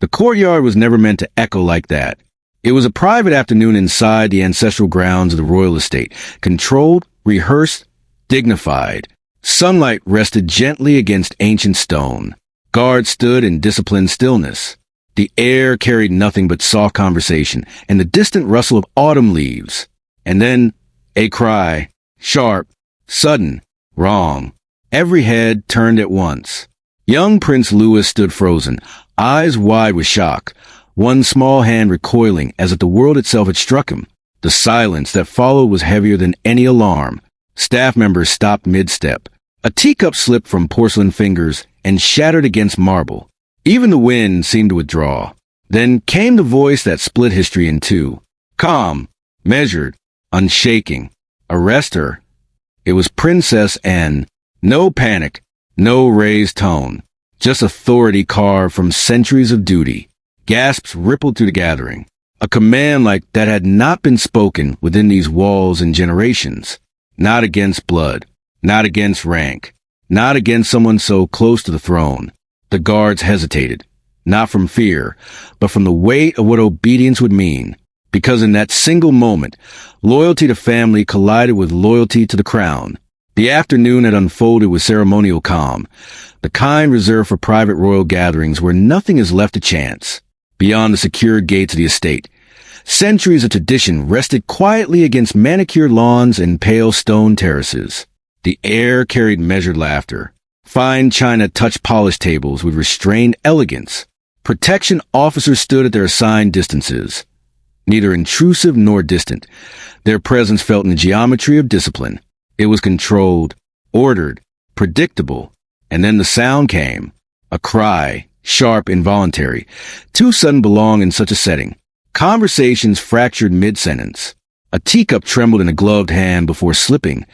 The courtyard was never meant to echo like that. It was a private afternoon inside the ancestral grounds of the royal estate, controlled, rehearsed, dignified. Sunlight rested gently against ancient stone. Guards stood in disciplined stillness. The air carried nothing but soft conversation and the distant rustle of autumn leaves. And then a cry, sharp, sudden, wrong. Every head turned at once. Young Prince Louis stood frozen, eyes wide with shock, one small hand recoiling as if the world itself had struck him. The silence that followed was heavier than any alarm. Staff members stopped mid-step. A teacup slipped from porcelain fingers and shattered against marble. Even the wind seemed to withdraw. Then came the voice that split history in two. Calm, measured, unshaking. Arrest her. It was Princess N. No panic, no raised tone. Just authority carved from centuries of duty. Gasps rippled through the gathering. A command like that had not been spoken within these walls in generations. Not against blood, not against rank, not against someone so close to the throne. The guards hesitated, not from fear, but from the weight of what obedience would mean. Because in that single moment, loyalty to family collided with loyalty to the crown. The afternoon had unfolded with ceremonial calm, the kind reserved for private royal gatherings where nothing is left to chance. Beyond the secured gates of the estate, centuries of tradition rested quietly against manicured lawns and pale stone terraces. The air carried measured laughter. Fine china touched polished tables with restrained elegance. Protection officers stood at their assigned distances, neither intrusive nor distant. Their presence felt in the geometry of discipline. It was controlled, ordered, predictable. And then the sound came. A cry, sharp, involuntary. Too sudden to belong in such a setting. Conversations fractured mid-sentence. A teacup trembled in a gloved hand before slipping.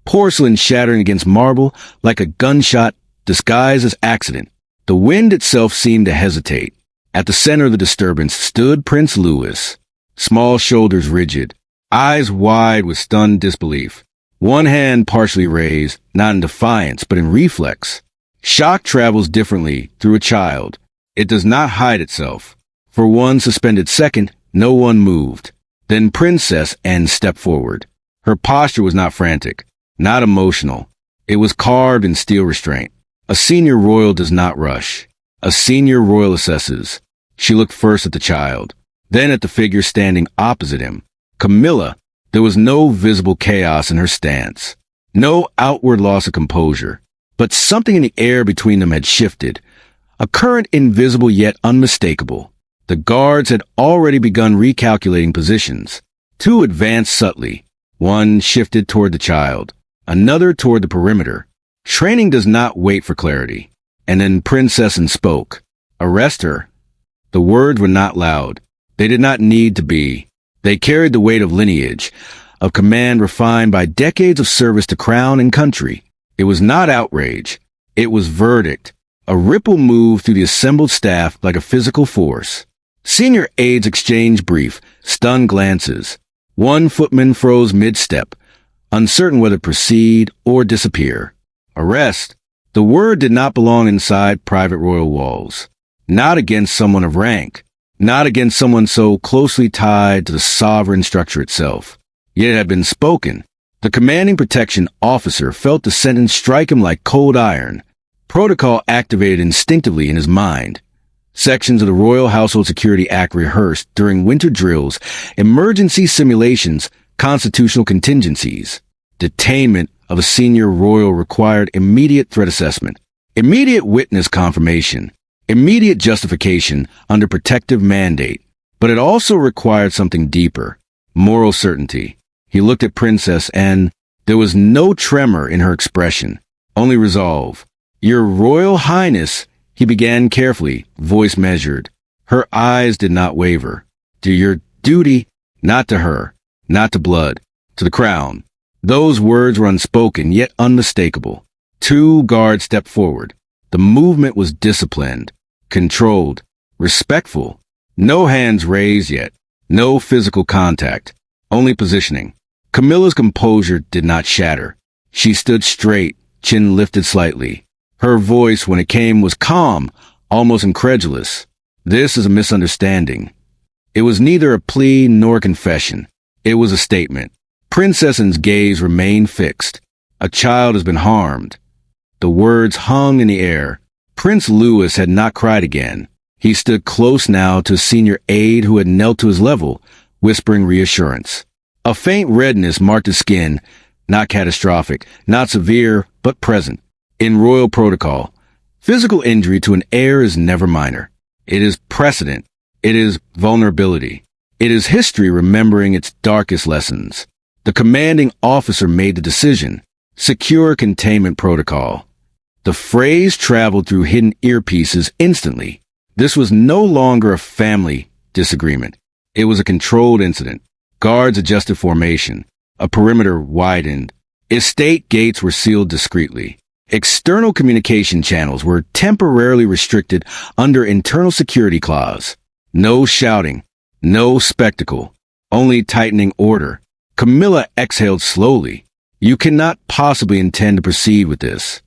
Porcelain shattering against marble like a gunshot disguised as accident. The wind itself seemed to hesitate. At the center of the disturbance stood Prince Louis. Small shoulders rigid, eyes wide with stunned disbelief. One hand partially raised, not in defiance, but in reflex. Shock travels differently through a child. It does not hide itself. For one suspended second, no one moved. Then Princess N stepped forward. Her posture was not frantic, not emotional. It was carved in steel restraint. A senior royal does not rush. A senior royal assesses. She looked first at the child, then at the figure standing opposite him. Camilla. There was no visible chaos in her stance, no outward loss of composure, but something in the air between them had shifted, a current invisible yet unmistakable. The guards had already begun recalculating positions. Two advanced subtly. One shifted toward the child, another toward the perimeter. Training does not wait for clarity. And then Princess N spoke. Arrest her. The words were not loud. They did not need to be. They carried the weight of lineage, of command refined by decades of service to crown and country. It was not outrage. It was verdict. A ripple moved through the assembled staff like a physical force. Senior aides exchanged brief, stunned glances. One footman froze mid-step, uncertain whether to proceed or disappear. Arrest. The word did not belong inside private royal walls. Not against someone of rank. Not against someone so closely tied to the sovereign structure itself. Yet it had been spoken. The commanding protection officer felt the sentence strike him like cold iron. Protocol activated instinctively in his mind. Sections of the Royal Household Security Act rehearsed during winter drills, emergency simulations, constitutional contingencies. Detainment of a senior royal required immediate threat assessment, immediate witness confirmation, immediate justification under protective mandate, but it also required something deeper, moral certainty. He looked at Princess N. There was no tremor in her expression, only resolve. Your Royal Highness, he began carefully, voice measured. Her eyes did not waver. Do your duty, not to her, not to blood, to the crown. Those words were unspoken, yet unmistakable. Two guards stepped forward. The movement was disciplined, controlled, respectful. No hands raised yet, no physical contact, only positioning. Camilla's composure did not shatter. She stood straight, chin lifted slightly. Her voice, when it came, was calm, almost incredulous. This is a misunderstanding. It was neither a plea nor a confession. It was a statement. Princess's gaze remained fixed. A child has been harmed. The words hung in the air. Prince Louis had not cried again. He stood close now to a senior aide who had knelt to his level, whispering reassurance. A faint redness marked his skin, not catastrophic, not severe, but present. In royal protocol, physical injury to an heir is never minor. It is precedent. It is vulnerability. It is history remembering its darkest lessons. The commanding officer made the decision. Secure containment protocol. The phrase traveled through hidden earpieces instantly. This was no longer a family disagreement. It was a controlled incident. Guards adjusted formation. A perimeter widened. Estate gates were sealed discreetly. External communication channels were temporarily restricted under internal security clause. No shouting. No spectacle. Only tightening order. Camilla exhaled slowly. You cannot possibly intend to proceed with this.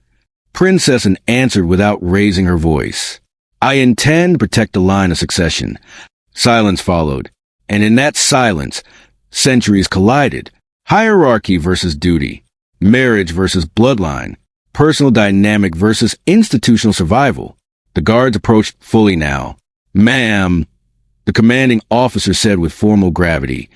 Princess answered without raising her voice. I intend to protect the line of succession. Silence followed. And in that silence, centuries collided. Hierarchy versus duty. Marriage versus bloodline. Personal dynamic versus institutional survival. The guards approached fully now. Ma'am, the commanding officer said with formal gravity,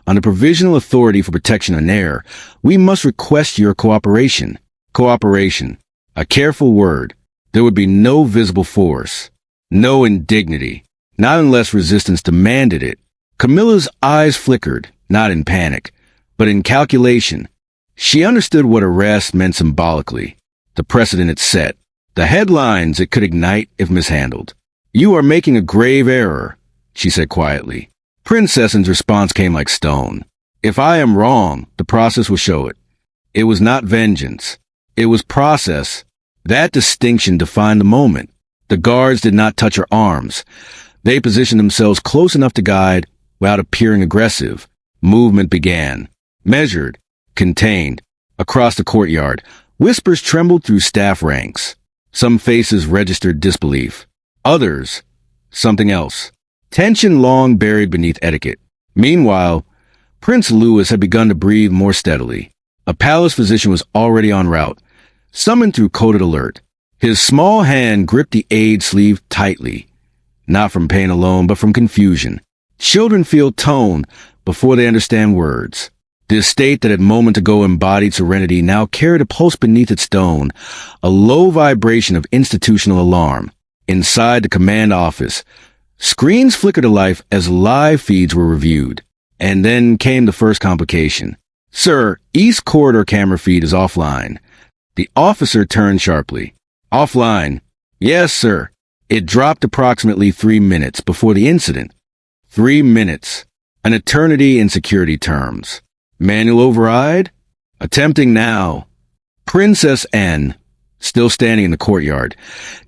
on the provisional authority for protection on air, we must request your cooperation. Cooperation. A careful word. There would be no visible force. No indignity. Not unless resistance demanded it. Camilla's eyes flickered, not in panic, but in calculation. She understood what arrest meant symbolically. The precedent it set. The headlines it could ignite if mishandled. You are making a grave error, she said quietly. Princess's response came like stone. If I am wrong, the process will show it. It was not vengeance. It was process. That distinction defined the moment. The guards did not touch her arms. They positioned themselves close enough to guide without appearing aggressive. Movement began. Measured. Contained. Across the courtyard, whispers trembled through staff ranks. Some faces registered disbelief. Others, something else. Tension long buried beneath etiquette. Meanwhile, Prince Louis had begun to breathe more steadily. A palace physician was already en route, summoned through coded alert. His small hand gripped the aide's sleeve tightly, not from pain alone, but from confusion. Children feel tone before they understand words. The estate that had moment ago embodied serenity now carried a pulse beneath its stone, a low vibration of institutional alarm. Inside the command office, screens flickered to life as live feeds were reviewed. And then came the first complication. Sir, East Corridor camera feed is offline. The officer turned sharply. Offline. Yes, sir. It dropped approximately 3 minutes before the incident. 3 minutes. An eternity in security terms. Manual override? Attempting now. Princess Anne, still standing in the courtyard,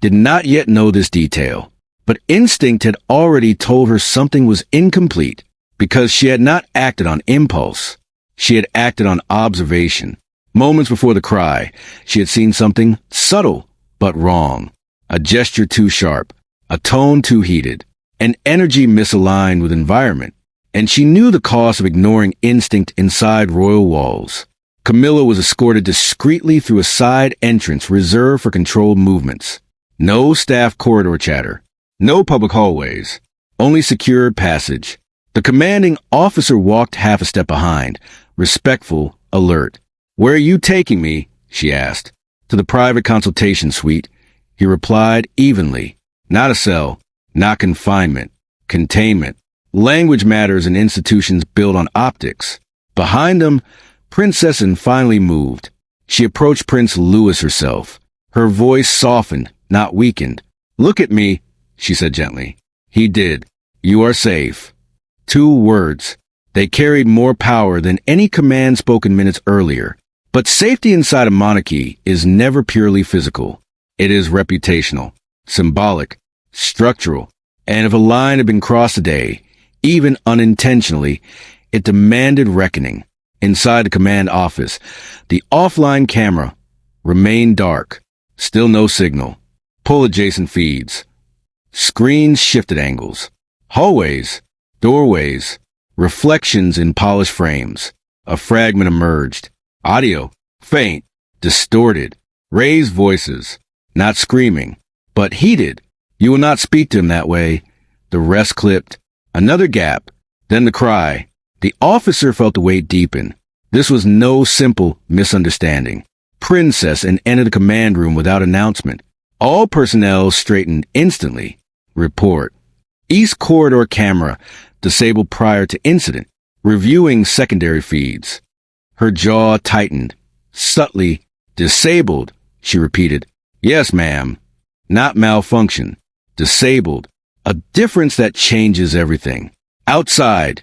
did not yet know this detail, but instinct had already told her something was incomplete because she had not acted on impulse. She had acted on observation. Moments before the cry, she had seen something subtle but wrong. A gesture too sharp, a tone too heated, an energy misaligned with environment. And she knew the cost of ignoring instinct inside royal walls. Camilla was escorted discreetly through a side entrance reserved for controlled movements. No staff corridor chatter. No public hallways. Only secured passage. The commanding officer walked half a step behind, respectful, alert. Where are you taking me? She asked. To the private consultation suite. He replied evenly. Not a cell. Not confinement. Containment. Language matters in institutions built on optics. Behind them, Princess Anne finally moved. She approached Prince Louis herself. Her voice softened, not weakened. Look at me, she said gently. He did. You are safe. 2 words. They carried more power than any command spoken minutes earlier. But safety inside a monarchy is never purely physical. It is reputational, symbolic, structural. And if a line had been crossed today, even unintentionally, it demanded reckoning. Inside the command office, the offline camera remained dark. Still no signal. Pull adjacent feeds. Screens shifted angles. Hallways, doorways, reflections in polished frames. A fragment emerged. Audio, faint, distorted, raised voices, not screaming, but heated. You will not speak to him that way. The rest clipped. Another gap, then the cry. The officer felt the weight deepen. This was no simple misunderstanding. Princess and entered the command room without announcement. All personnel straightened instantly. Report. East corridor camera, disabled prior to incident, reviewing secondary feeds. Her jaw tightened. Subtly, disabled, she repeated. Yes, ma'am. Not malfunction. Disabled. A difference that changes everything. Outside,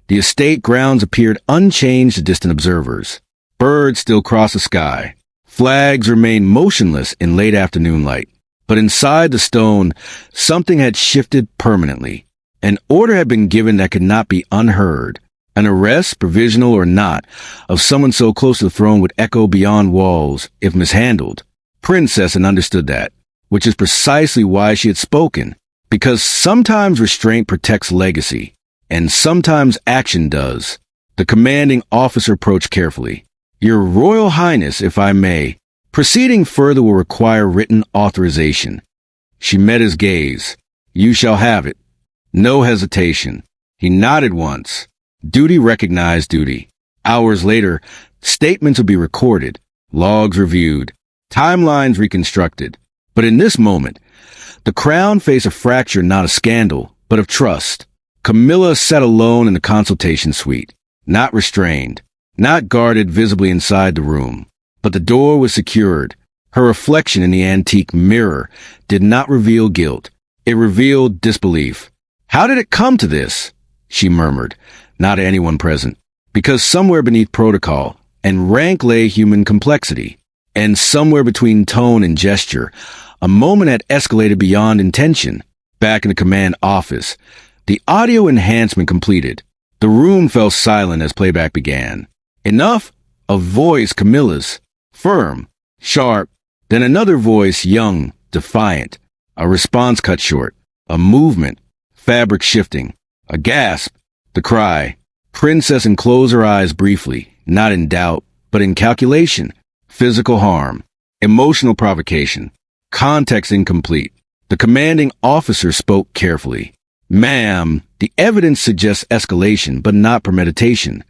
the estate grounds appeared unchanged to distant observers. Birds still crossed the sky. Flags remained motionless in late afternoon light. But inside the stone, something had shifted permanently. An order had been given that could not be unheard. An arrest, provisional or not, of someone so close to the throne would echo beyond walls if mishandled. Princess had understood that, which is precisely why she had spoken. Because sometimes restraint protects legacy, and sometimes action does. The commanding officer approached carefully. Your Royal Highness, if I may, proceeding further will require written authorization. She met his gaze. You shall have it. No hesitation. He nodded once. Duty recognized duty. Hours later, statements would be recorded, logs reviewed, timelines reconstructed. But in this moment, the crown faced a fracture not of scandal, but of trust. Camilla sat alone in the consultation suite, not restrained, not guarded visibly inside the room. But the door was secured. Her reflection in the antique mirror did not reveal guilt. It revealed disbelief. How did it come to this? She murmured, not to anyone present. Because somewhere beneath protocol and rank lay human complexity. And somewhere between tone and gesture, a moment had escalated beyond intention. Back in the command office, the audio enhancement completed. The room fell silent as playback began. Enough? A voice, Camilla's. Firm, sharp, then another voice, young, defiant. A response cut short. A movement, fabric shifting. A gasp, the cry. Princess unclosed her eyes briefly, not in doubt, but in calculation. Physical harm, emotional provocation, context incomplete. The commanding officer spoke carefully. Ma'am, the evidence suggests escalation, but not premeditation.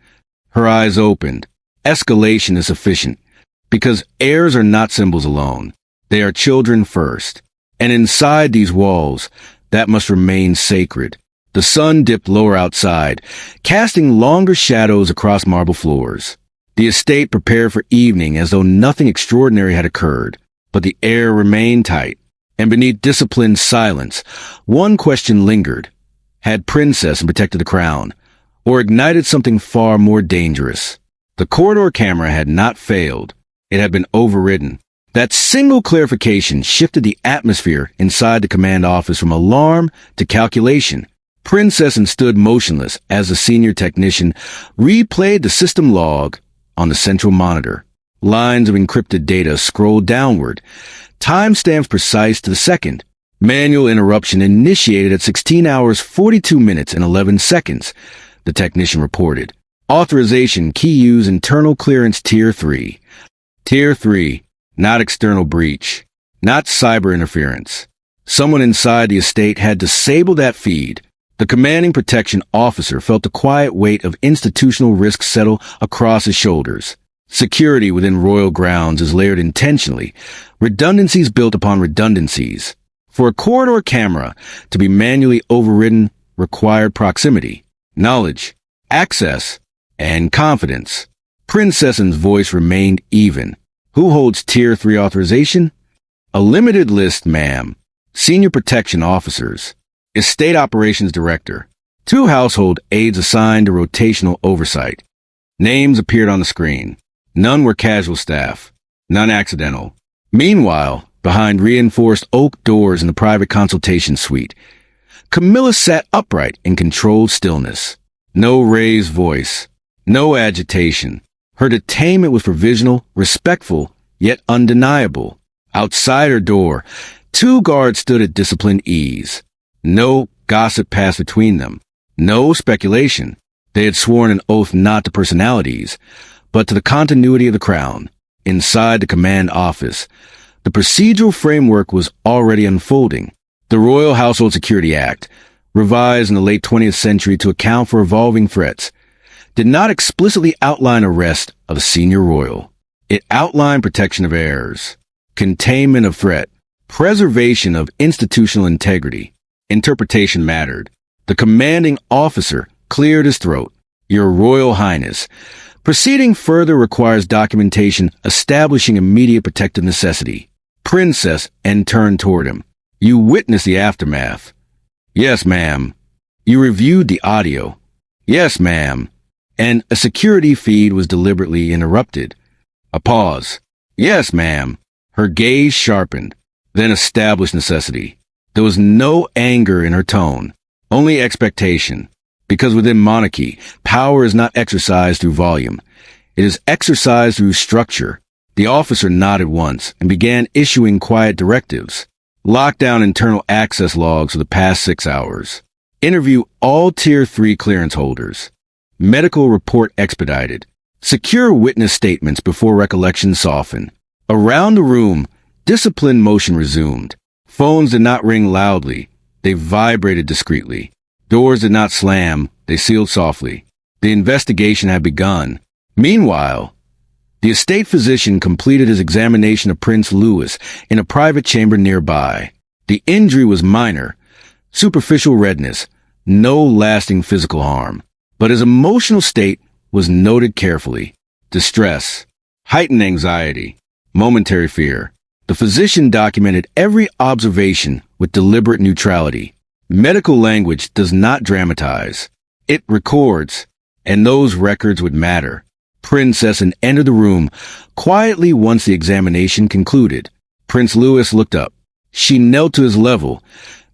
Her eyes opened. Escalation is sufficient. Because heirs are not symbols alone. They are children first. And inside these walls, that must remain sacred. The sun dipped lower outside, casting longer shadows across marble floors. The estate prepared for evening as though nothing extraordinary had occurred. But the air remained tight. And beneath disciplined silence, one question lingered. Had Princess protected the crown, or ignited something far more dangerous? The corridor camera had not failed. It had been overridden. That single clarification shifted the atmosphere inside the command office from alarm to calculation. Princess stood motionless as the senior technician replayed the system log on the central monitor. Lines of encrypted data scrolled downward, timestamps precise to the second. Manual interruption initiated at 16 hours 42 minutes and 11 seconds, the technician reported. Authorization key use internal clearance Tier 3. Tier 3, not external breach, not cyber interference. Someone inside the estate had disabled that feed. The commanding protection officer felt the quiet weight of institutional risk settle across his shoulders. Security within royal grounds is layered intentionally, redundancies built upon redundancies. For a corridor camera to be manually overridden required proximity, knowledge, access, and confidence. Princess's voice remained even. Who holds Tier 3 authorization? A limited list, ma'am. Senior protection officers. Estate operations director. 2 household aides assigned to rotational oversight. Names appeared on the screen. None were casual staff. None accidental. Meanwhile, behind reinforced oak doors in the private consultation suite, Camilla sat upright in controlled stillness. No raised voice. No agitation. Her detainment was provisional, respectful, yet undeniable. Outside her door, Two guards stood at disciplined ease. No gossip passed between them. No speculation. They had sworn an oath not to personalities, but to the continuity of the crown. Inside the command office, the procedural framework was already unfolding. The Royal Household Security Act, revised in the late 20th century to account for evolving threats, did not explicitly outline arrest of a senior royal. It outlined protection of heirs, containment of threat, preservation of institutional integrity. Interpretation mattered. The commanding officer cleared his throat. Your Royal Highness, proceeding further requires documentation establishing immediate protective necessity. Princess and turned toward him. You witnessed the aftermath. Yes, ma'am. You reviewed the audio. Yes, ma'am. And a security feed was deliberately interrupted. A pause. Yes, ma'am. Her gaze sharpened, then established necessity. There was no anger in her tone, only expectation. Because within monarchy, power is not exercised through volume. It is exercised through structure. The officer nodded once and began issuing quiet directives. Lock down internal access logs for the past 6 hours. Interview all Tier 3 clearance holders. Medical report expedited. Secure witness statements before recollection soften. Around the room, disciplined motion resumed. Phones did not ring loudly. They vibrated discreetly. Doors did not slam. They sealed softly. The investigation had begun. Meanwhile, the estate physician completed his examination of Prince Louis in a private chamber nearby. The injury was minor, superficial redness, no lasting physical harm. But his emotional state was noted carefully. Distress, heightened anxiety, momentary fear. The physician documented every observation with deliberate neutrality. Medical language does not dramatize. It records, and those records would matter. Princess entered the room quietly once the examination concluded. Prince Louis looked up. She knelt to his level,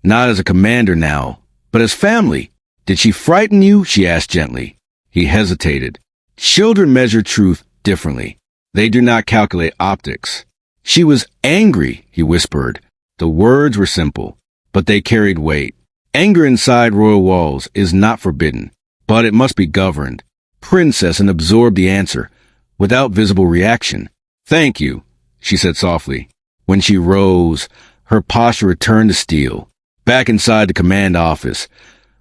not as a commander now, but as family. Did she frighten you? She asked gently. He hesitated. Children measure truth differently. They do not calculate optics. She was angry, he whispered. The words were simple, but they carried weight. Anger inside royal walls is not forbidden, but it must be governed. Princess and absorbed the answer, without visible reaction. Thank you, she said softly. When she rose, her posture returned to steel. Back inside the command office,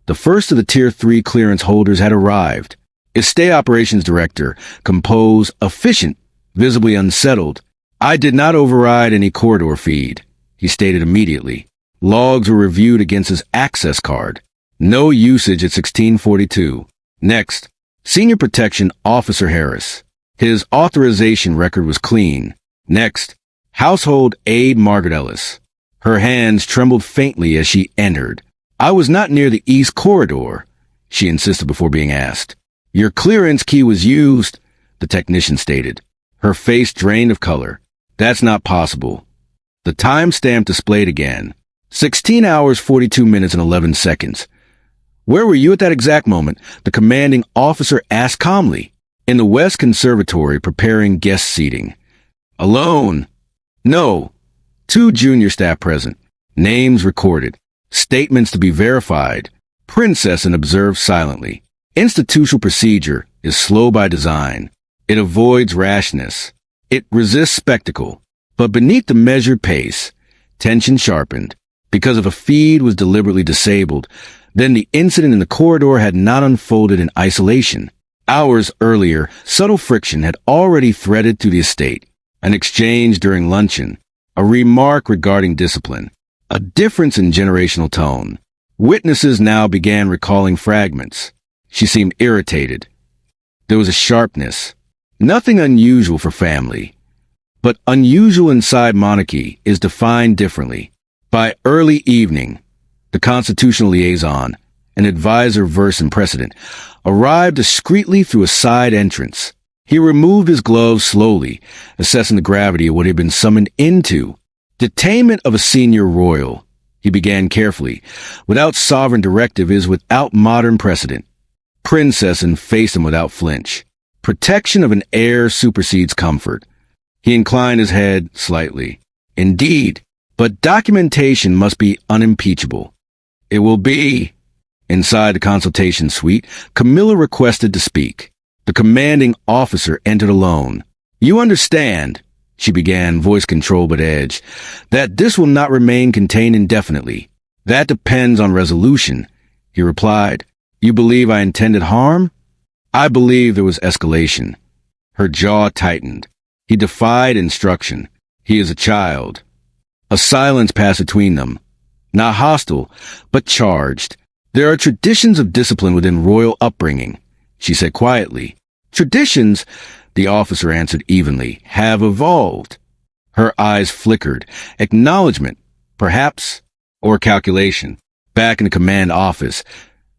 the first of the Tier 3 clearance holders had arrived. Estate Operations Director, composed, efficient, visibly unsettled. I did not override any corridor feed, he stated immediately. Logs were reviewed against his access card. No usage at 1642. Next, Senior Protection Officer Harris. His authorization record was clean. Next, Household Aide Margaret Ellis. Her hands trembled faintly as she entered. I was not near the East Corridor, she insisted before being asked. Your clearance key was used, the technician stated. Her face drained of color. That's not possible. The timestamp displayed again. 16 hours, 42 minutes, and 11 seconds. Where were you at that exact moment? The commanding officer asked calmly. In the West Conservatory, preparing guest seating. Alone. No. 2 junior staff present. Names recorded. Statements to be verified. Princess and observed silently. Institutional procedure is slow by design. It avoids rashness. It resists spectacle. But beneath the measured pace, tension sharpened. Because if a feed was deliberately disabled, then the incident in the corridor had not unfolded in isolation. Hours earlier, subtle friction had already threaded through the estate. An exchange during luncheon. A remark regarding discipline. A difference in generational tone. Witnesses now began recalling fragments. She seemed irritated. There was a sharpness. Nothing unusual for family. But unusual inside monarchy is defined differently. By early evening, the constitutional liaison, an advisor versed in precedent, arrived discreetly through a side entrance. He removed his gloves slowly, assessing the gravity of what he had been summoned into. Detainment of a senior royal, he began carefully, without sovereign directive is without modern precedent. Princess and faced him without flinch. Protection of an heir supersedes comfort. He inclined his head slightly. Indeed, But documentation must be unimpeachable. It will be. Inside the consultation suite, Camilla requested to speak. The commanding officer entered alone. You understand, she began, voice control but edge, that this will not remain contained indefinitely. That depends on resolution, he replied. You believe I intended harm? I believe there was escalation. Her jaw tightened. He defied instruction. He is a child. A silence passed between them. Not hostile, but charged. There are traditions of discipline within royal upbringing, she said quietly. Traditions, the officer answered evenly, have evolved. Her eyes flickered. Acknowledgement, perhaps, or calculation. Back in the command office,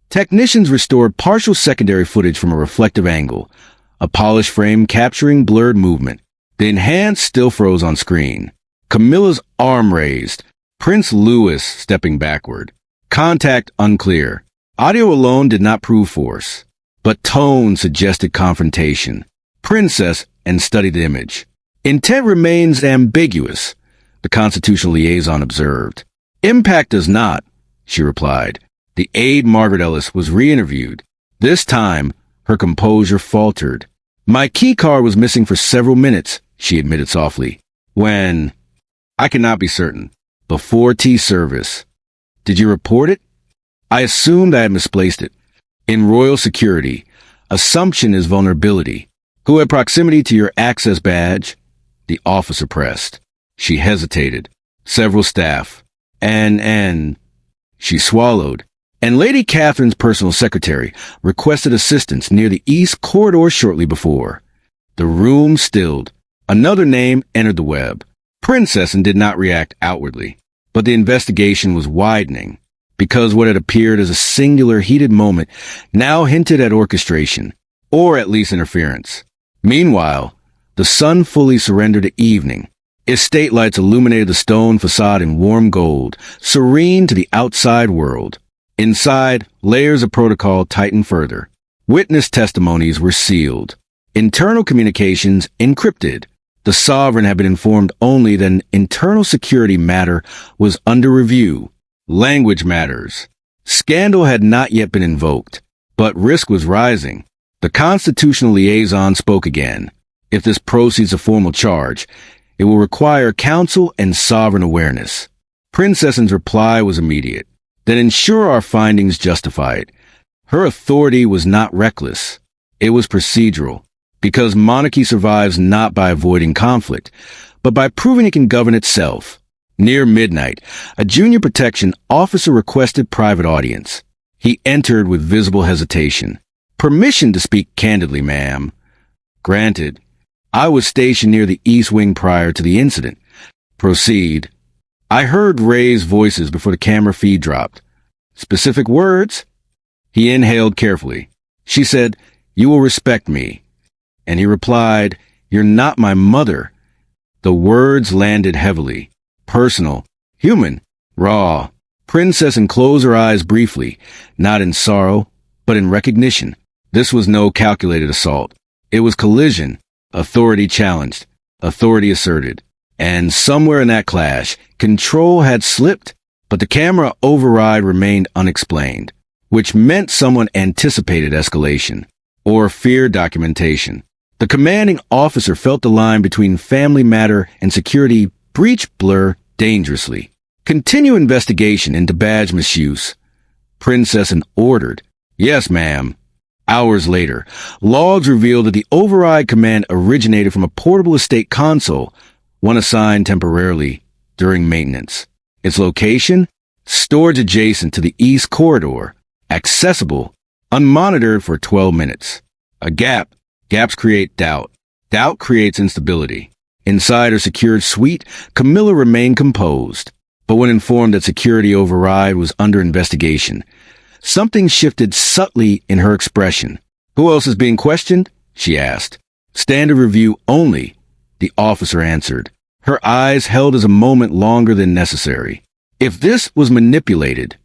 technicians restored partial secondary footage from a reflective angle, a polished frame capturing blurred movement. The enhanced still froze on screen. Camilla's arm raised. Prince Louis stepping backward. Contact unclear. Audio alone did not prove force, but tone suggested confrontation. Princess and studied the image. Intent remains ambiguous, the constitutional liaison observed. Impact does not, she replied. The aide Margaret Ellis was re-interviewed. This time, her composure faltered. My key card was missing for several minutes, she admitted softly. When? I cannot be certain. Before tea service. Did you report it? I assumed I had misplaced it. In royal security, assumption is vulnerability. Who had proximity to your access badge? The officer pressed. She hesitated. Several staff. And she swallowed. And Lady Catherine's personal secretary requested assistance near the east corridor shortly before. The room stilled. Another name entered the web. Princess did not react outwardly. But the investigation was widening, because what had appeared as a singular heated moment now hinted at orchestration, or at least interference. Meanwhile, the sun fully surrendered to evening. Estate lights illuminated the stone facade in warm gold, serene to the outside world. Inside, layers of protocol tightened further. Witness testimonies were sealed. Internal communications encrypted. The sovereign had been informed only that an internal security matter was under review. Language matters. Scandal had not yet been invoked, but risk was rising. The constitutional liaison spoke again. If this proceeds a formal charge, it will require counsel and sovereign awareness. Princess's reply was immediate. Then ensure our findings justify it. Her authority was not reckless. It was procedural. Because monarchy survives not by avoiding conflict, but by proving it can govern itself. Near midnight, a junior protection officer requested private audience. He entered with visible hesitation. Permission to speak candidly, ma'am. Granted. I was stationed near the east wing prior to the incident. Proceed. I heard raised voices before the camera feed dropped. Specific words? He inhaled carefully. She said, "You will respect me." And he replied, "You're not my mother." The words landed heavily. Personal. Human. Raw. Princess closed her eyes briefly, not in sorrow, but in recognition. This was no calculated assault. It was collision. Authority challenged. Authority asserted. And somewhere in that clash, control had slipped, but the camera override remained unexplained, which meant someone anticipated escalation or feared documentation. The commanding officer felt the line between family matter and security breach blur dangerously. Continue investigation into badge misuse. Princess ordered. Yes, ma'am. Hours later, logs revealed that the override command originated from a portable estate console, one assigned temporarily during maintenance. Its location? Storage adjacent to the east corridor. Accessible, unmonitored for 12 minutes. A gap. Gaps create doubt. Doubt creates instability. Inside her secured suite, Camilla remained composed. But when informed that security override was under investigation, something shifted subtly in her expression. Who else is being questioned? She asked. Standard review only, the officer answered. Her eyes held as a moment longer than necessary. If this was manipulated,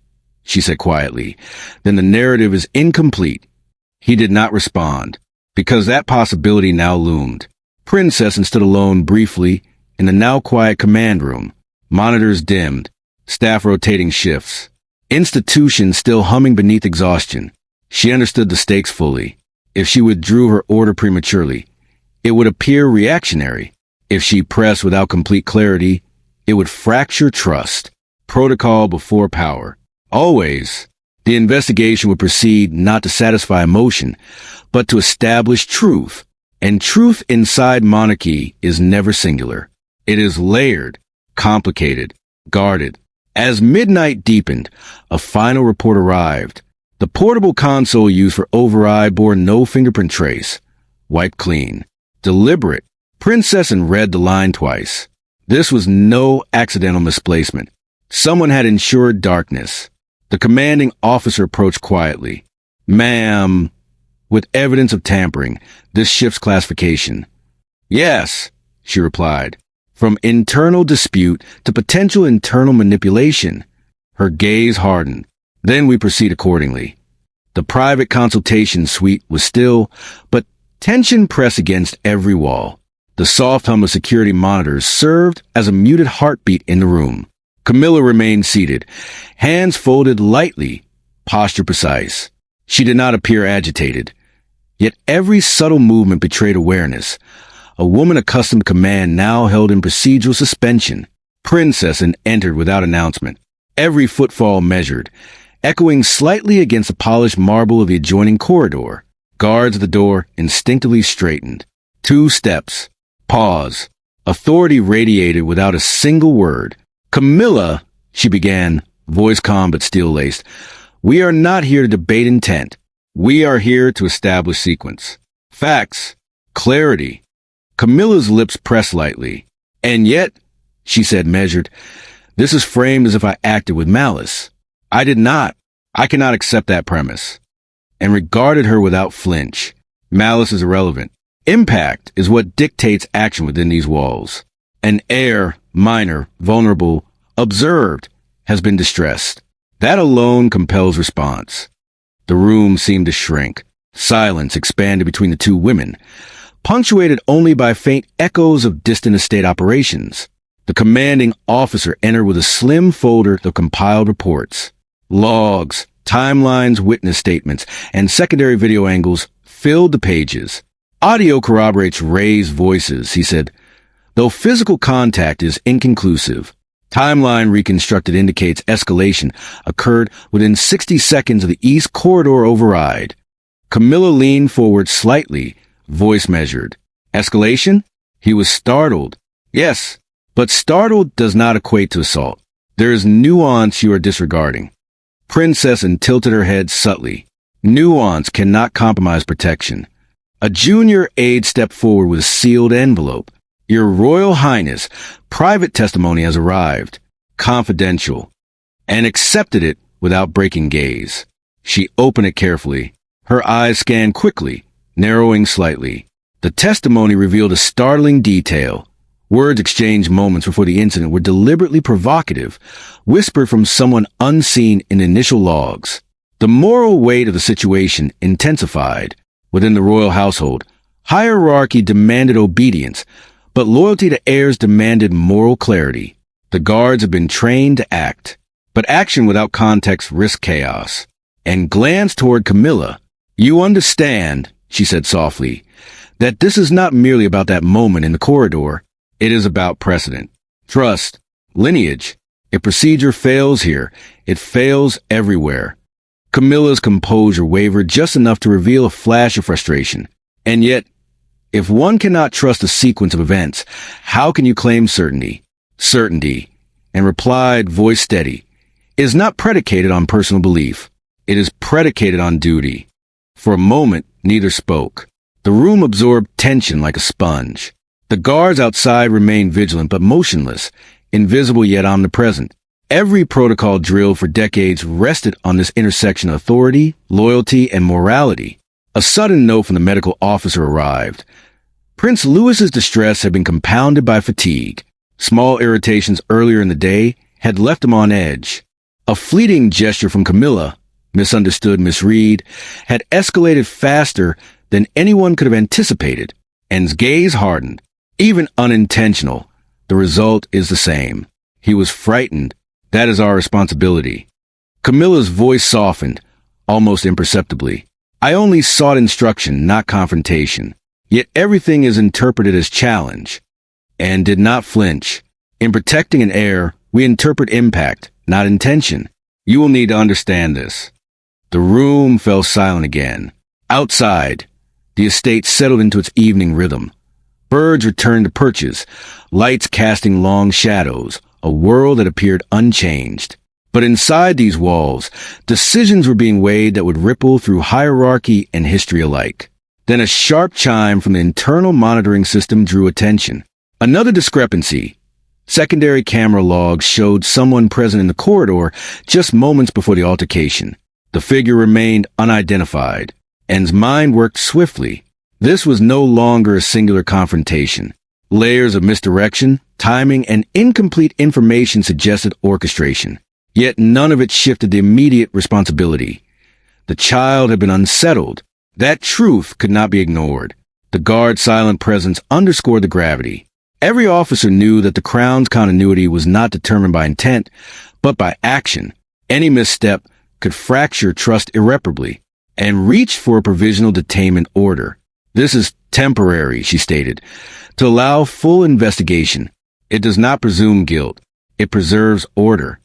she said quietly, then the narrative is incomplete. He did not respond, because that possibility now loomed. Princess stood alone briefly in the now quiet command room. Monitors dimmed. Staff rotating shifts. Institution still humming beneath exhaustion. She understood the stakes fully. If she withdrew her order prematurely, it would appear reactionary. If she pressed without complete clarity, it would fracture trust. Protocol before power. Always, the investigation would proceed not to satisfy emotion, but to establish truth. And truth inside monarchy is never singular. It is layered, complicated, guarded. As midnight deepened, a final report arrived. The portable console used for override bore no fingerprint trace. Wiped clean. Deliberate. Princessin read the line twice. This was no accidental misplacement. Someone had ensured darkness. The commanding officer approached quietly. Ma'am, with evidence of tampering, this shifts classification. Yes, she replied. From internal dispute to potential internal manipulation. Her gaze hardened. Then we proceed accordingly. The private consultation suite was still, but tension pressed against every wall. The soft hum of security monitors served as a muted heartbeat in the room. Camilla remained seated, hands folded lightly, posture precise. She did not appear agitated. Yet every subtle movement betrayed awareness. A woman accustomed to command now held in procedural suspension. Princessin entered without announcement. Every footfall measured, echoing slightly against the polished marble of the adjoining corridor. Guards at the door instinctively straightened. 2 steps. Pause. Authority radiated without a single word. Camilla, she began, voice calm but steel-laced, we are not here to debate intent. We are here to establish sequence. Facts. Clarity. Camilla's lips pressed lightly. And yet, she said measured, this is framed as if I acted with malice. I did not. I cannot accept that premise. And regarded her without flinch. Malice is irrelevant. Impact is what dictates action within these walls. An heir, minor, vulnerable, observed, has been distressed. That alone compels response. The room seemed to shrink. Silence expanded between the 2 women, punctuated only by faint echoes of distant estate operations. The commanding officer entered with a slim folder of compiled reports. Logs, timelines, witness statements, and secondary video angles filled the pages. Audio corroborates raised voices, he said, though physical contact is inconclusive. Timeline reconstructed indicates escalation occurred within 60 seconds of the East Corridor override. Camilla leaned forward slightly, voice measured. Escalation? He was startled. Yes, but startled does not equate to assault. There is nuance you are disregarding. Princessin tilted her head subtly. Nuance cannot compromise protection. A junior aide stepped forward with a sealed envelope. Your Royal Highness, private testimony has arrived. Confidential. And accepted it without breaking gaze. She opened it carefully. Her eyes scanned quickly, narrowing slightly. The testimony revealed a startling detail. Words exchanged moments before the incident were deliberately provocative, whispered from someone unseen in initial logs. The moral weight of the situation intensified. Within the royal household, hierarchy demanded obedience, but loyalty to heirs demanded moral clarity. The guards had been trained to act, but action without context risked chaos. And glanced toward Camilla. You understand, she said softly, that this is not merely about that moment in the corridor. It is about precedent, trust, lineage. If procedure fails here, it fails everywhere. Camilla's composure wavered just enough to reveal a flash of frustration. And yet, if one cannot trust a sequence of events, how can you claim certainty? Certainty, and replied, voice steady, is not predicated on personal belief. It is predicated on duty. For a moment, neither spoke. The room absorbed tension like a sponge. The guards outside remained vigilant but motionless, invisible yet omnipresent. Every protocol drilled for decades rested on this intersection of authority, loyalty, and morality. A sudden note from the medical officer arrived. Prince Louis's distress had been compounded by fatigue. Small irritations earlier in the day had left him on edge. A fleeting gesture from Camilla, misunderstood, misread, had escalated faster than anyone could have anticipated, and his gaze hardened. Even unintentional, the result is the same. He was frightened. That is our responsibility. Camilla's voice softened, almost imperceptibly. I only sought instruction, not confrontation. Yet everything is interpreted as challenge. And did not flinch. In protecting an heir, we interpret impact, not intention. You will need to understand this. The room fell silent again. Outside, the estate settled into its evening rhythm. Birds returned to perches, lights casting long shadows, a world that appeared unchanged. But inside these walls, decisions were being weighed that would ripple through hierarchy and history alike. Then a sharp chime from the internal monitoring system drew attention. Another discrepancy. Secondary camera logs showed someone present in the corridor just moments before the altercation. The figure remained unidentified, and's mind worked swiftly. This was no longer a singular confrontation. Layers of misdirection, timing, and incomplete information suggested orchestration. Yet none of it shifted the immediate responsibility. The child had been unsettled. That truth could not be ignored. The guard's silent presence underscored the gravity. Every officer knew that the Crown's continuity was not determined by intent, but by action. Any misstep could fracture trust irreparably, and reached for a provisional detainment order. This is temporary, she stated, to allow full investigation. It does not presume guilt. It preserves order.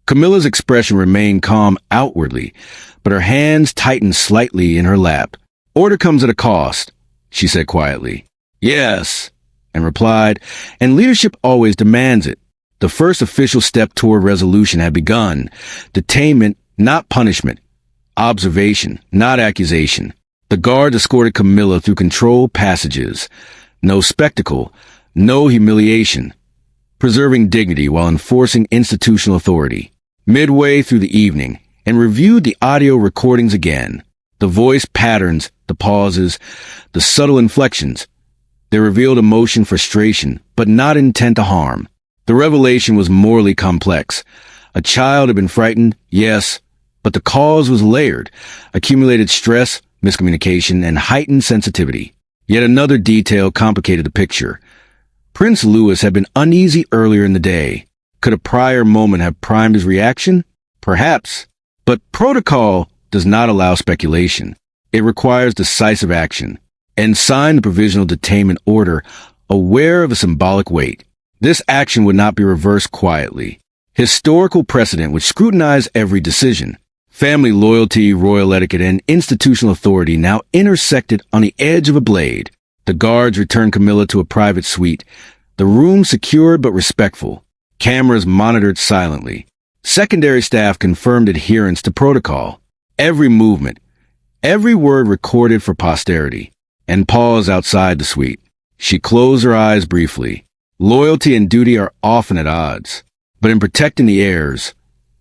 Camilla's expression remained calm outwardly, but her hands tightened slightly in her lap. Order comes at a cost, she said quietly. Yes, and replied, and leadership always demands it. The first official step toward resolution had begun. Detainment, not punishment. Observation, not accusation. The guard escorted Camilla through controlled passages. No spectacle, no humiliation. Preserving dignity while enforcing institutional authority. Midway through the evening, and reviewed the audio recordings again. The voice patterns, the pauses, the subtle inflections. They revealed emotion, frustration, but not intent to harm. The revelation was morally complex. A child had been frightened, yes, but the cause was layered. Accumulated stress, miscommunication, and heightened sensitivity. Yet another detail complicated the picture. Prince Louis had been uneasy earlier in the day. Could a prior moment have primed his reaction? Perhaps. But protocol does not allow speculation. It requires decisive action. And signed the provisional detainment order, aware of a symbolic weight. This action would not be reversed quietly. Historical precedent would scrutinize every decision. Family loyalty, royal etiquette, and institutional authority now intersected on the edge of a blade. The guards returned Camilla to a private suite, the room secured but respectful. Cameras monitored silently. Secondary staff confirmed adherence to protocol. Every movement, every word recorded for posterity. And paused outside the suite. She closed her eyes briefly. Loyalty and duty are often at odds. But in protecting the heirs,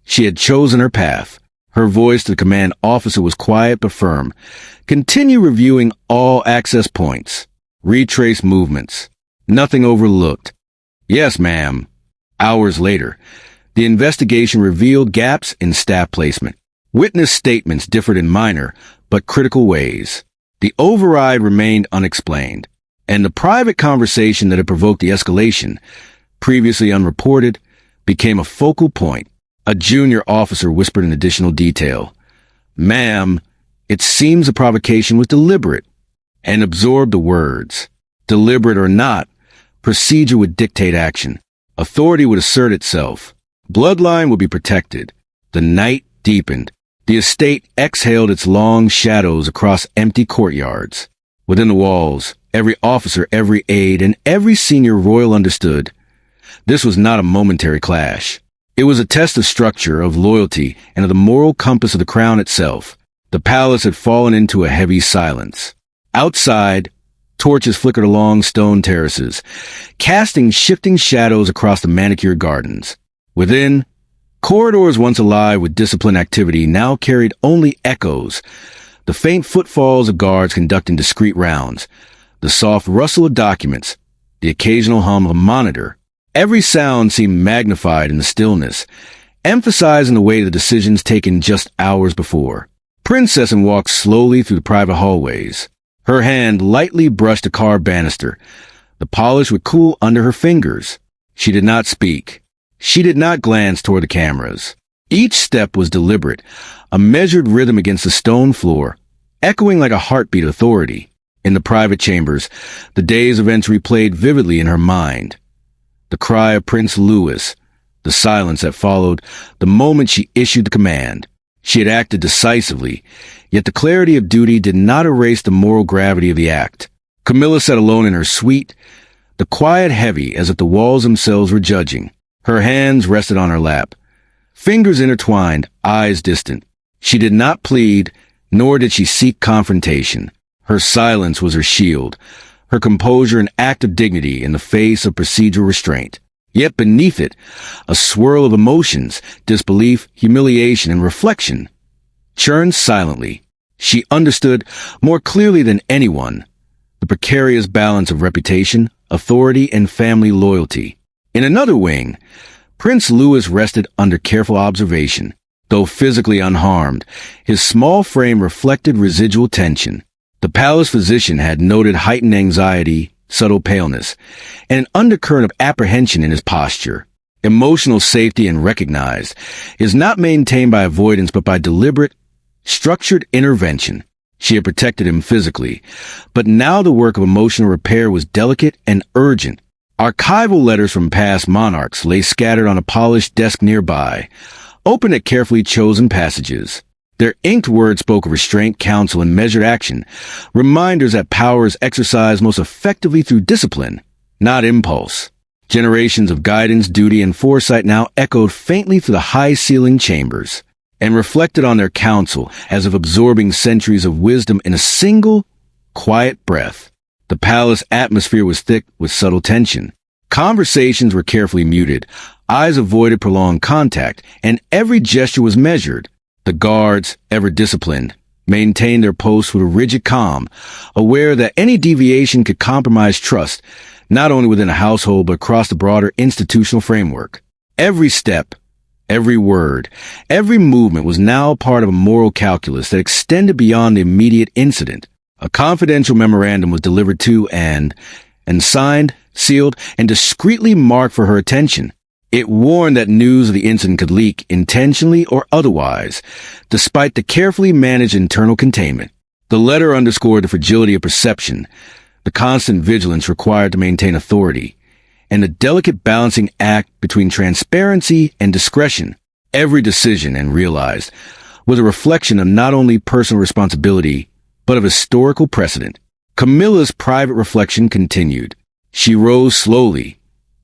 she had chosen her path. Her voice to the command officer was quiet but firm. Continue reviewing all access points. Retrace movements. Nothing overlooked. Yes, ma'am. Hours later, the investigation revealed gaps in staff placement. Witness statements differed in minor but critical ways. The override remained unexplained, and the private conversation that had provoked the escalation, previously unreported, became a focal point. A junior officer whispered an additional detail. Ma'am, it seems the provocation was deliberate, and absorbed the words. Deliberate or not, procedure would dictate action. Authority would assert itself. Bloodline would be protected. The night deepened. The estate exhaled its long shadows across empty courtyards. Within the walls, every officer, every aide, and every senior royal understood. This was not a momentary clash. It was a test of structure, of loyalty, and of the moral compass of the crown itself. The palace had fallen into a heavy silence. Outside, torches flickered along stone terraces, casting shifting shadows across the manicured gardens. Within, corridors once alive with disciplined activity now carried only echoes, the faint footfalls of guards conducting discreet rounds, the soft rustle of documents, the occasional hum of a monitor. Every sound seemed magnified in the stillness, emphasizing the weight of the decisions taken just hours before. Princessin walked slowly through the private hallways. Her hand lightly brushed a carved banister. The polish would cool under her fingers. She did not speak. She did not glance toward the cameras. Each step was deliberate, a measured rhythm against the stone floor, echoing like a heartbeat of authority. In the private chambers, the day's events replayed vividly in her mind. The cry of Prince Louis, the silence that followed, the moment she issued the command. She had acted decisively, yet the clarity of duty did not erase the moral gravity of the act. Camilla sat alone in her suite, the quiet heavy as if the walls themselves were judging. Her hands rested on her lap, fingers intertwined, eyes distant. She did not plead, nor did she seek confrontation. Her silence was her shield, her composure an act of dignity in the face of procedural restraint. Yet beneath it, a swirl of emotions, disbelief, humiliation, and reflection churned silently. She understood, more clearly than anyone, the precarious balance of reputation, authority, and family loyalty. In another wing, Prince Louis rested under careful observation. Though physically unharmed, his small frame reflected residual tension. The palace physician had noted heightened anxiety, subtle paleness, and an undercurrent of apprehension in his posture. Emotional safety, and recognized, is not maintained by avoidance but by deliberate, structured intervention. She had protected him physically, but now the work of emotional repair was delicate and urgent. Archival letters from past monarchs lay scattered on a polished desk nearby, open at carefully chosen passages. Their inked words spoke of restraint, counsel, and measured action, reminders that power is exercised most effectively through discipline, not impulse. Generations of guidance, duty, and foresight now echoed faintly through the high-ceilinged chambers, and reflected on their counsel as if absorbing centuries of wisdom in a single, quiet breath. The palace atmosphere was thick with subtle tension. Conversations were carefully muted, eyes avoided prolonged contact, and every gesture was measured. The guards, ever disciplined, maintained their posts with a rigid calm, aware that any deviation could compromise trust, not only within a household but across the broader institutional framework. Every step, every word, every movement was now part of a moral calculus that extended beyond the immediate incident. A confidential memorandum was delivered to and signed, sealed, and discreetly marked for her attention. It warned that news of the incident could leak, intentionally or otherwise, despite the carefully managed internal containment. The letter underscored the fragility of perception, the constant vigilance required to maintain authority, and the delicate balancing act between transparency and discretion. Every decision, and realized, was a reflection of not only personal responsibility, but of historical precedent. Camilla's private reflection continued. She rose slowly,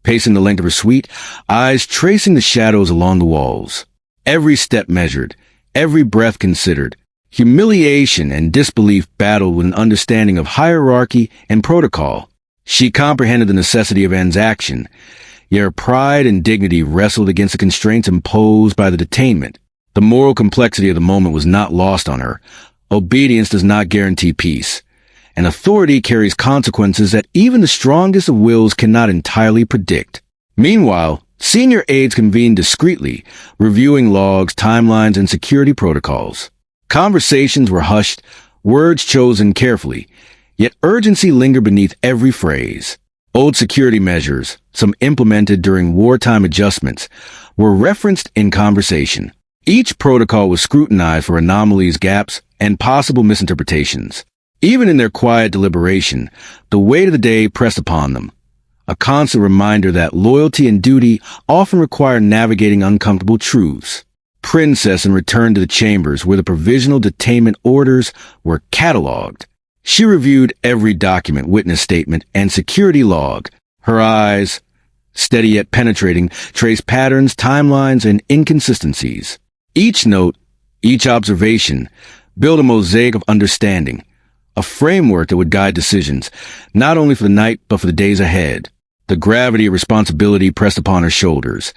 pacing the length of her suite, eyes tracing the shadows along the walls. Every step measured, every breath considered. Humiliation and disbelief battled with an understanding of hierarchy and protocol. She comprehended the necessity of Anne's action, yet her pride and dignity wrestled against the constraints imposed by the detainment. The moral complexity of the moment was not lost on her. Obedience does not guarantee peace, and authority carries consequences that even the strongest of wills cannot entirely predict. Meanwhile, senior aides convened discreetly, reviewing logs, timelines, and security protocols. Conversations were hushed, words chosen carefully, yet urgency lingered beneath every phrase. Old security measures, some implemented during wartime adjustments, were referenced in conversation. Each protocol was scrutinized for anomalies, gaps, and possible misinterpretations. Even in their quiet deliberation, the weight of the day pressed upon them, a constant reminder that loyalty and duty often require navigating uncomfortable truths. Princess returned to the chambers where the provisional detainment orders were catalogued. She reviewed every document, witness statement, and security log. Her eyes, steady yet penetrating, traced patterns, timelines, and inconsistencies. Each note, each observation, built a mosaic of understanding, a framework that would guide decisions, not only for the night but for the days ahead. The gravity of responsibility pressed upon her shoulders.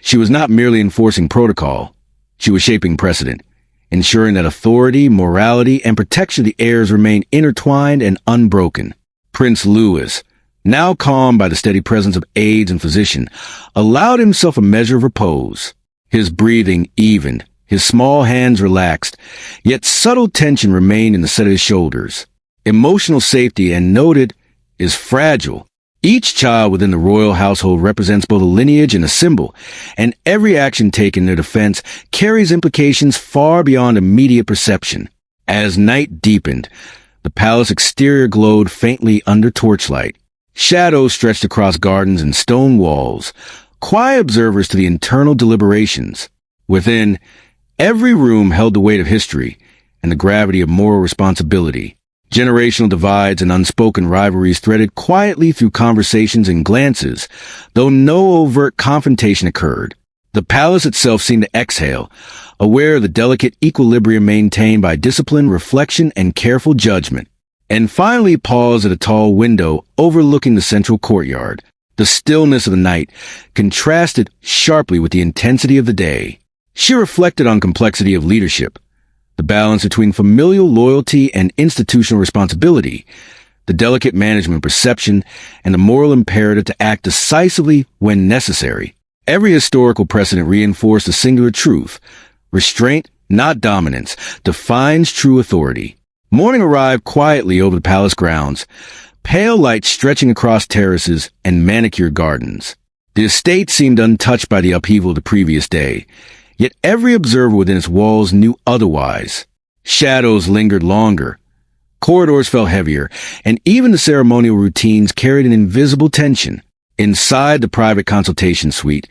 She was not merely enforcing protocol. She was shaping precedent, ensuring that authority, morality, and protection of the heirs remained intertwined and unbroken. Prince Louis, now calmed by the steady presence of aides and physician, allowed himself a measure of repose. His breathing evened, his small hands relaxed, yet subtle tension remained in the set of his shoulders. Emotional safety, and noted, is fragile. Each child within the royal household represents both a lineage and a symbol, and every action taken in their defense carries implications far beyond immediate perception. As night deepened, the palace exterior glowed faintly under torchlight. Shadows stretched across gardens and stone walls, quiet observers to the internal deliberations. Within, every room held the weight of history and the gravity of moral responsibility. Generational divides and unspoken rivalries threaded quietly through conversations and glances, though no overt confrontation occurred. The palace itself seemed to exhale, aware of the delicate equilibrium maintained by discipline, reflection, and careful judgment, and finally paused at a tall window overlooking the central courtyard. The stillness of the night contrasted sharply with the intensity of the day. She reflected on complexity of leadership, the balance between familial loyalty and institutional responsibility, the delicate management perception, and the moral imperative to act decisively when necessary. Every historical precedent reinforced a singular truth: restraint, not dominance, defines true authority. Morning arrived quietly over the palace grounds, pale light stretching across terraces and manicured gardens. The estate seemed untouched by the upheaval of the previous day, yet every observer within its walls knew otherwise. Shadows lingered longer, corridors felt heavier, and even the ceremonial routines carried an invisible tension. Inside the private consultation suite,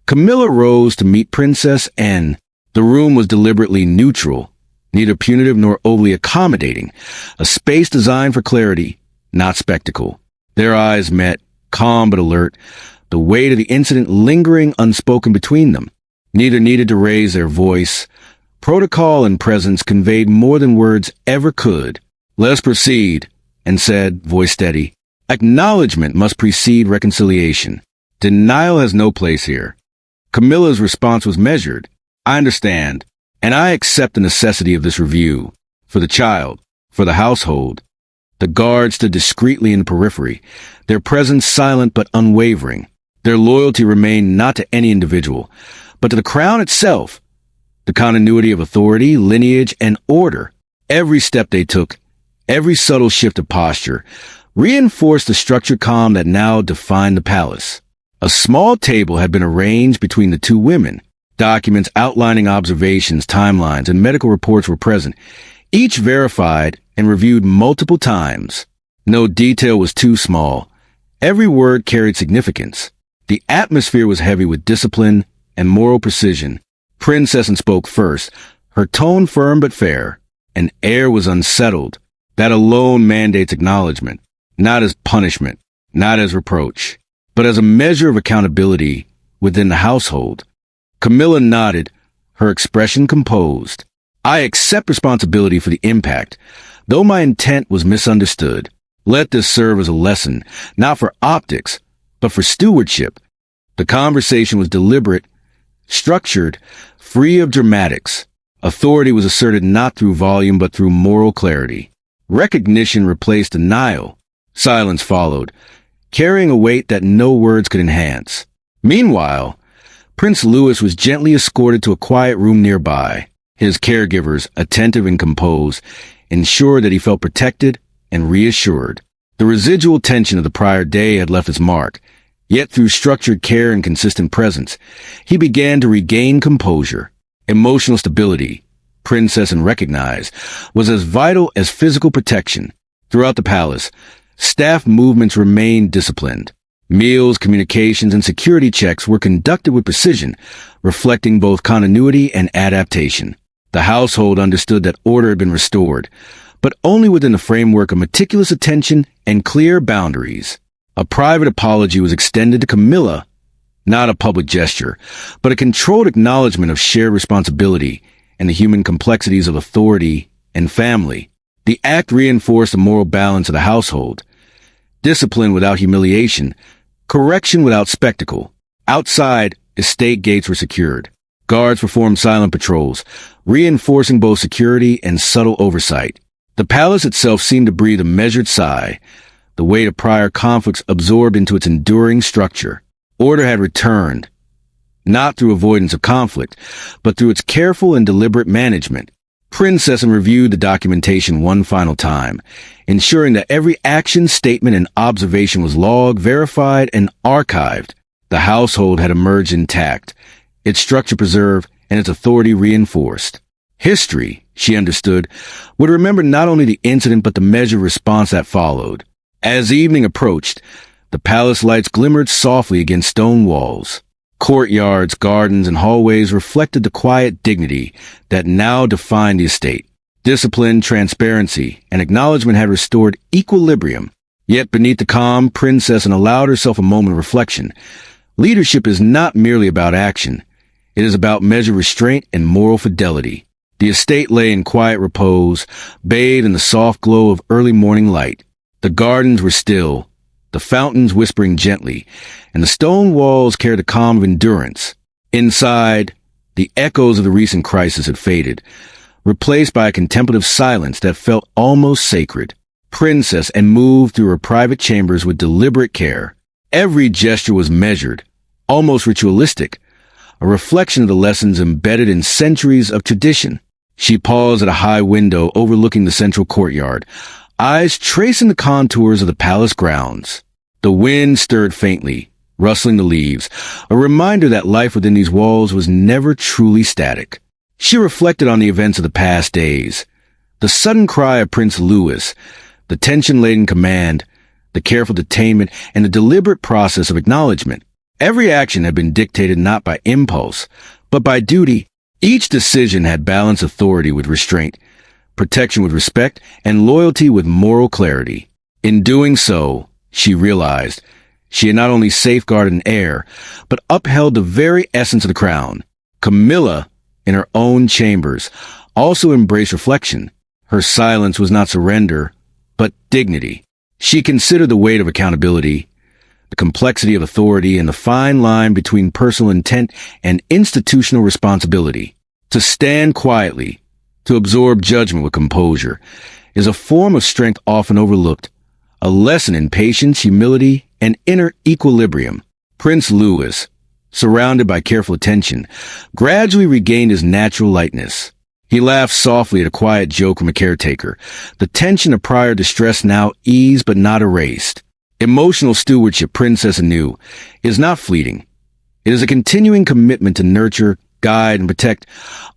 Camilla rose to meet Princess N. The room was deliberately neutral, neither punitive nor overly accommodating, a space designed for clarity, not spectacle. Their eyes met, calm but alert, the weight of the incident lingering unspoken between them. Neither needed to raise their voice. Protocol and presence conveyed more than words ever could. "Let us proceed," and said, voice steady. "Acknowledgement must precede reconciliation. Denial has no place here." Camilla's response was measured. "I understand, and I accept the necessity of this review. For the child, for the household." The guards stood discreetly in the periphery, their presence silent but unwavering. Their loyalty remained not to any individual, but to the crown itself, the continuity of authority, lineage, and order. Every step they took, every subtle shift of posture, reinforced the structured calm that now defined the palace. A small table had been arranged between the two women. Documents outlining observations, timelines, and medical reports were present, each verified and reviewed multiple times. No detail was too small. Every word carried significance. The atmosphere was heavy with discipline and moral precision. Princess N spoke first, her tone firm but fair. An air was unsettled. That alone mandates acknowledgement, not as punishment, not as reproach, but as a measure of accountability within the household. Camilla nodded, her expression composed. "I accept responsibility for the impact, though my intent was misunderstood. Let this serve as a lesson, not for optics, but for stewardship." The conversation was deliberate, structured, free of dramatics. Authority was asserted not through volume but through moral clarity. Recognition replaced denial. Silence followed, carrying a weight that no words could enhance. Meanwhile, Prince Louis was gently escorted to a quiet room nearby. His caregivers, attentive and composed, ensured that he felt protected and reassured. The residual tension of the prior day had left its mark, yet through structured care and consistent presence, he began to regain composure. Emotional stability, Princess N recognized, was as vital as physical protection. Throughout the palace, staff movements remained disciplined. Meals, communications, and security checks were conducted with precision, reflecting both continuity and adaptation. The household understood that order had been restored, but only within the framework of meticulous attention and clear boundaries. A private apology was extended to Camilla, not a public gesture, but a controlled acknowledgement of shared responsibility and the human complexities of authority and family. The act reinforced the moral balance of the household: discipline without humiliation, correction without spectacle. Outside, estate gates were secured. Guards performed silent patrols, reinforcing both security and subtle oversight. The palace itself seemed to breathe a measured sigh, the weight of prior conflicts absorbed into its enduring structure. Order had returned, not through avoidance of conflict, but through its careful and deliberate management. Princess reviewed the documentation one final time, ensuring that every action, statement, and observation was logged, verified, and archived. The household had emerged intact, its structure preserved, and its authority reinforced. History, she understood, would remember not only the incident but the measured response that followed. As evening approached, the palace lights glimmered softly against stone walls. Courtyards, gardens, and hallways reflected the quiet dignity that now defined the estate. Discipline, transparency, and acknowledgement had restored equilibrium. Yet beneath the calm, Princess allowed herself a moment of reflection. Leadership is not merely about action. It is about measured restraint and moral fidelity. The estate lay in quiet repose, bathed in the soft glow of early morning light. The gardens were still, the fountains whispering gently, and the stone walls carried a calm of endurance. Inside, the echoes of the recent crisis had faded, replaced by a contemplative silence that felt almost sacred. Princess moved through her private chambers with deliberate care. Every gesture was measured, almost ritualistic, a reflection of the lessons embedded in centuries of tradition. She paused at a high window overlooking the central courtyard, eyes tracing the contours of the palace grounds. The wind stirred faintly, rustling the leaves, a reminder that life within these walls was never truly static. She reflected on the events of the past days. The sudden cry of Prince Louis, the tension-laden command, the careful detainment, and the deliberate process of acknowledgement. Every action had been dictated not by impulse, but by duty. Each decision had balanced authority with restraint, protection with respect, and loyalty with moral clarity. In doing so, she realized, she had not only safeguarded an heir, but upheld the very essence of the crown. Camilla, in her own chambers, also embraced reflection. Her silence was not surrender, but dignity. She considered the weight of accountability, the complexity of authority, and the fine line between personal intent and institutional responsibility. To stand quietly, to absorb judgment with composure, is a form of strength often overlooked, a lesson in patience, humility, and inner equilibrium. Prince Louis, surrounded by careful attention, gradually regained his natural lightness. He laughed softly at a quiet joke from a caretaker. The tension of prior distress now eased but not erased. Emotional stewardship, Princess knew, is not fleeting. It is a continuing commitment to nurture, guide, and protect,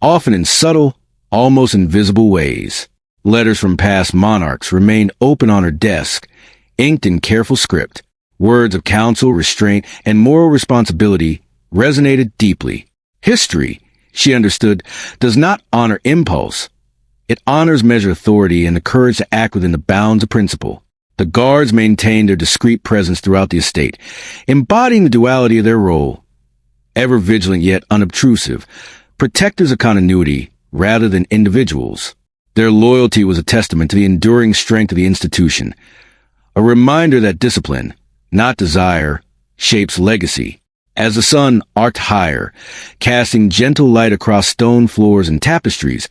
often in subtle, almost invisible ways. Letters from past monarchs remained open on her desk, inked in careful script. Words of counsel, restraint, and moral responsibility resonated deeply. History, she understood, does not honor impulse. It honors measured authority and the courage to act within the bounds of principle. The guards maintained their discreet presence throughout the estate, embodying the duality of their role. Ever vigilant yet unobtrusive, protectors of continuity rather than individuals. Their loyalty was a testament to the enduring strength of the institution, a reminder that discipline, not desire, shapes legacy. As the sun arced higher, casting gentle light across stone floors and tapestries,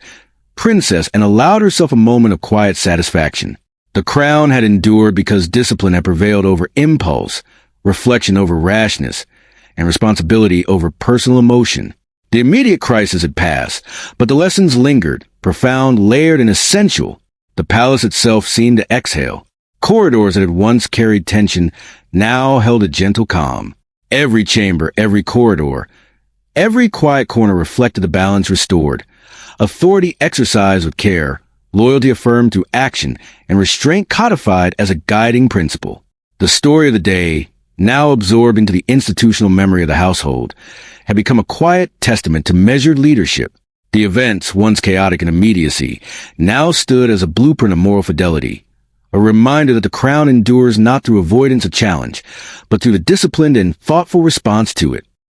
Princess allowed herself a moment of quiet satisfaction. The crown had endured because discipline had prevailed over impulse, reflection over rashness, and responsibility over personal emotion. The immediate crisis had passed, but the lessons lingered, profound, layered, and essential. The palace itself seemed to exhale. Corridors that had once carried tension now held a gentle calm. Every chamber, every corridor, every quiet corner reflected the balance restored. Authority exercised with care, loyalty affirmed through action, and restraint codified as a guiding principle. The story of the day, now absorbed into the institutional memory of the household, had become a quiet testament to measured leadership. The events, once chaotic in immediacy, now stood as a blueprint of moral fidelity, a reminder that the crown endures not through avoidance of challenge, but through the disciplined and thoughtful response to it.